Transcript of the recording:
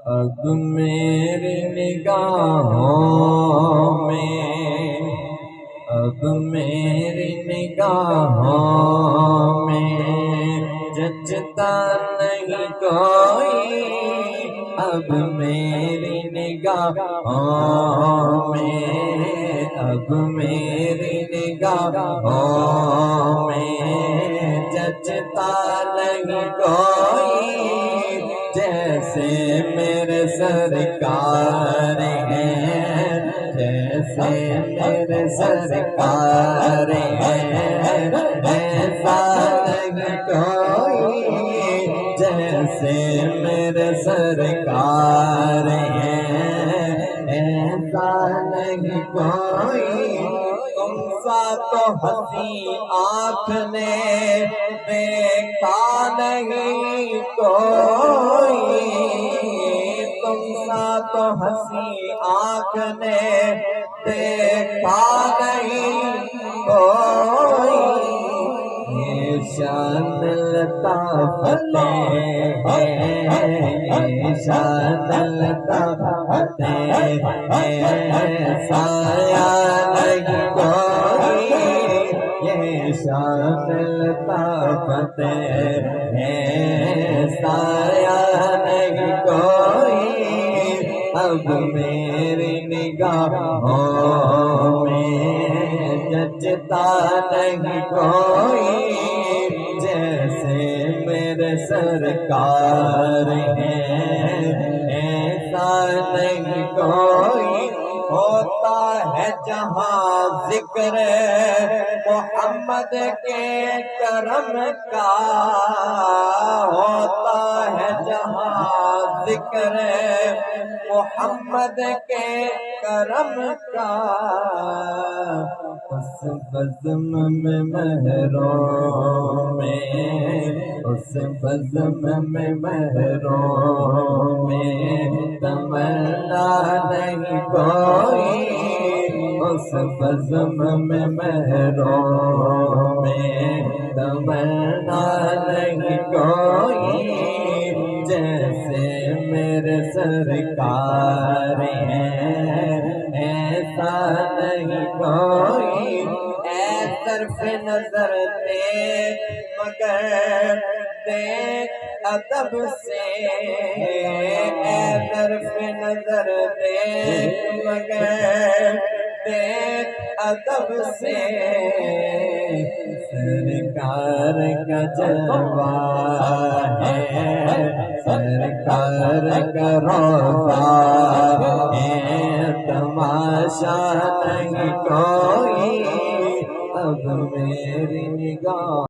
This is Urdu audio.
اب میری نگاہوں میں، اب میری نگاہوں میں جچتا نہیں کوئی، اب میری نگاہوں میں، اب میری نگاہوں میں جچتا نہیں کوئی، جیسے میرے سرکار ہیں، جیسے میرے سرکار ہیں، ایسا نہیں کوئی، جیسے میرے سرکار ہیں، ایسا نہیں کوئی، تم سا تو ہنسی آنکھ نے دیکھا نہیں کوئی، تم سا تو ہنسی آنکھ نے دیکھا نہیں کوئی، یہ شان لطافت ہے، یہ شان لطافت ہے، سایہ نہیں کوئی، یہ شان لطافت ہے، سایہ نہیں کوئی، اب میری نگاہوں میں جچتا نہیں کوئی، جیسے میرے سرکار ہیں، ایسا نہیں کوئی، ہوتا ہے جہاں ذکر محمد کے کرم کا، ہوتا ہے جہاں ذکر محمد کے کرم کا، اس بزم میں مہروں میں، اس بزم میں مہروں میں تمنا نہیں کوئی، اس بزم میں مہروں میں تمنا نہیں کوئی، جیسے میرے سرکار ہیں، ایسا نہیں کوئی، اے طرف نظر دیکھ مگر دیکھ ادب سے، اے طرف نظر دیکھ مگر دیکھ ادب سے، سرکار کا جلوہ ہے، سرکار کا روضہ ہے، تماشا نہیں کوئی، اب میری نگاہ